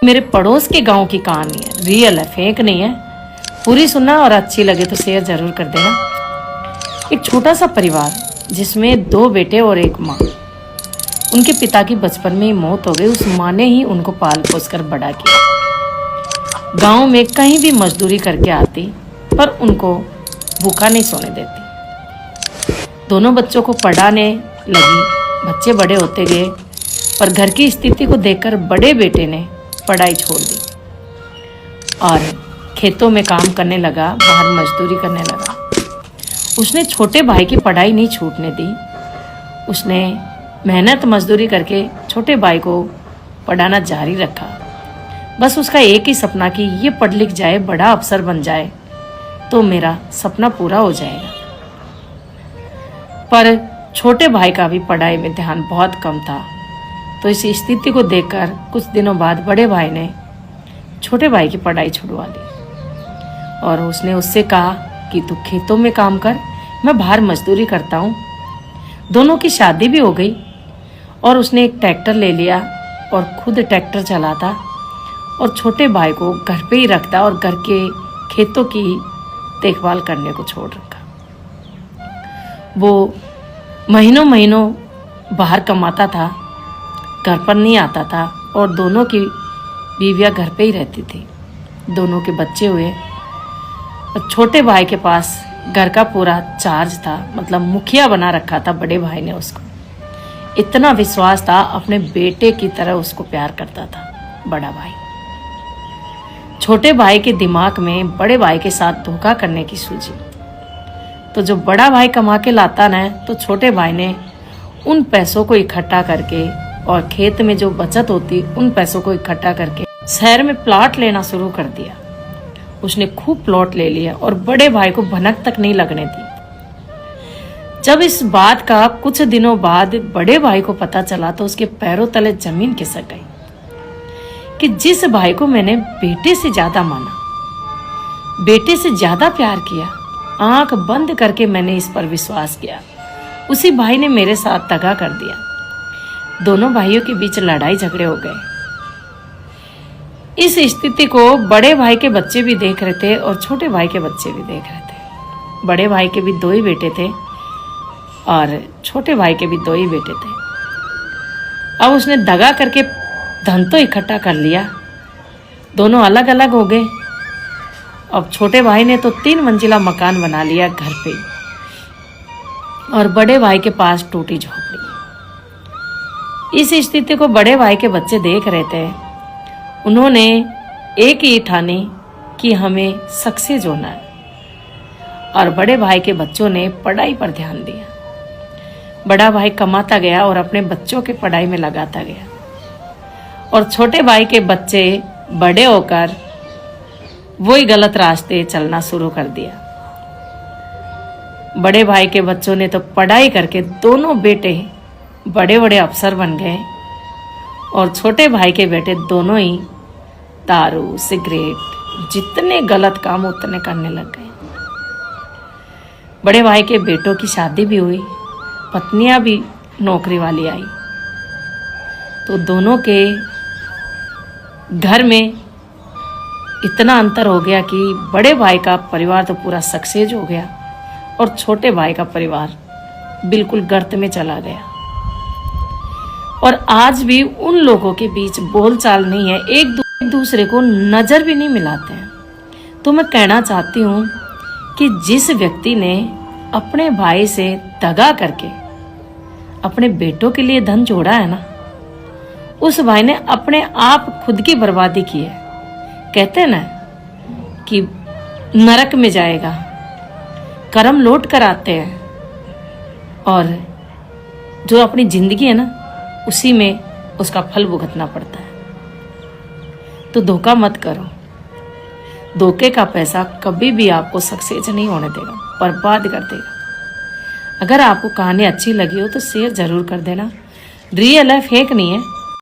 मेरे पड़ोस के गांव की कहानी है, रियल है, फेक नहीं है। पूरी सुनना और अच्छी लगे तो शेयर जरूर कर देना। एक छोटा सा परिवार जिसमें 2 बेटे और 1 माँ। उनके पिता की बचपन में ही मौत हो गई। उस माँ ने ही उनको पाल पोस कर बड़ा किया। गांव में कहीं भी मजदूरी करके आती पर उनको भूखा नहीं सोने देती। दोनों बच्चों को पढ़ाने लगी, बच्चे बड़े होते गए, पर घर की स्थिति को देखकर बड़े बेटे ने पढ़ाई छोड़ दी और खेतों में काम करने लगा, बाहर मजदूरी करने लगा। उसने छोटे भाई की पढ़ाई नहीं छूटने दी। उसने मेहनत मजदूरी करके छोटे भाई को पढ़ाना जारी रखा। बस उसका एक ही सपना कि ये पढ़ लिख जाए, बड़ा अफसर बन जाए तो मेरा सपना पूरा हो जाएगा। पर छोटे भाई का भी पढ़ाई में ध्यान बहुत कम था। तो इस स्थिति को देखकर कुछ दिनों बाद बड़े भाई ने छोटे भाई की पढ़ाई छुड़वा ली और उसने उससे कहा कि तू खेतों में काम कर, मैं बाहर मजदूरी करता हूँ। दोनों की शादी भी हो गई और उसने एक ट्रैक्टर ले लिया और खुद ट्रैक्टर चलाता और छोटे भाई को घर पे ही रखता और घर के खेतों की देखभाल करने को छोड़ रखा। वो महीनों महीनों बाहर कमाता था, घर पर नहीं आता था और दोनों की बीवियां घर पे ही रहती थी। दोनों के बच्चे हुए और छोटे भाई के पास घर का पूरा चार्ज था, मतलब मुखिया बना रखा था बड़े भाई ने उसको। इतना विश्वास था, अपने बेटे की तरह उसको प्यार करता था बड़ा भाई। छोटे भाई के दिमाग में बड़े भाई के साथ धोखा करने की सूझी। तो जो बड़ा भाई कमा के लाता ना, तो छोटे भाई ने उन पैसों को इकट्ठा करके और खेत में जो बचत होती उन पैसों को इकट्ठा करके शहर में प्लॉट लेना शुरू कर दिया। उसने खूब प्लॉट ले लिया और बड़े भाई को भनक तक नहीं लगने दी। जब इस बात का कुछ दिनों बाद बड़े भाई को पता चला तो उसके पैरों तले जमीन खिसक गई कि जिस भाई को मैंने बेटे से ज्यादा माना, बेटे से ज्यादा प्यार किया, आंख बंद करके मैंने इस पर विश्वास किया, उसी भाई ने मेरे साथ दगा कर दिया। दोनों भाइयों के बीच लड़ाई झगड़े हो गए। इस स्थिति को बड़े भाई के बच्चे भी देख रहे थे और छोटे भाई के बच्चे भी देख रहे थे। बड़े भाई के भी 2 ही बेटे थे और छोटे भाई के भी 2 ही बेटे थे। अब उसने दगा करके धन तो इकट्ठा कर लिया, दोनों अलग अलग हो गए। अब छोटे भाई ने तो 3 मंजिला मकान बना लिया घर पे और बड़े भाई के पास टूटी झोपड़ी। इस स्थिति को बड़े भाई के बच्चे देख रहे थे। उन्होंने एक ही ठानी कि हमें सक्सेस होना है और बड़े भाई के बच्चों ने पढ़ाई पर ध्यान दिया। बड़ा भाई कमाता गया और अपने बच्चों के पढ़ाई में लगाता गया और छोटे भाई के बच्चे बड़े होकर वही गलत रास्ते चलना शुरू कर दिया। बड़े भाई के बच्चों ने तो पढ़ाई करके दोनों बेटे बड़े बड़े अफसर बन गए और छोटे भाई के बेटे दोनों ही दारू, सिगरेट, जितने गलत काम उतने करने लग गए। बड़े भाई के बेटों की शादी भी हुई, पत्नियां भी नौकरी वाली आई। तो दोनों के घर में इतना अंतर हो गया कि बड़े भाई का परिवार तो पूरा सक्सेस हो गया और छोटे भाई का परिवार बिल्कुल गर्त में चला गया। और आज भी उन लोगों के बीच बोलचाल नहीं है, एक दूसरे को नजर भी नहीं मिलाते हैं। तो मैं कहना चाहती हूँ कि जिस व्यक्ति ने अपने भाई से दगा करके अपने बेटों के लिए धन जोड़ा है ना, उस भाई ने अपने आप खुद की बर्बादी की है। कहते हैं ना कि नरक में जाएगा, कर्म लौट कर आते हैं और जो अपनी जिंदगी है ना उसी में उसका फल भुगतना पड़ता है। तो धोखा मत करो। धोखे का पैसा कभी भी आपको सक्सेस नहीं होने देगा, बर्बाद कर देगा। अगर आपको कहानी अच्छी लगी हो तो शेयर जरूर कर देना। रियल है, फेक नहीं है।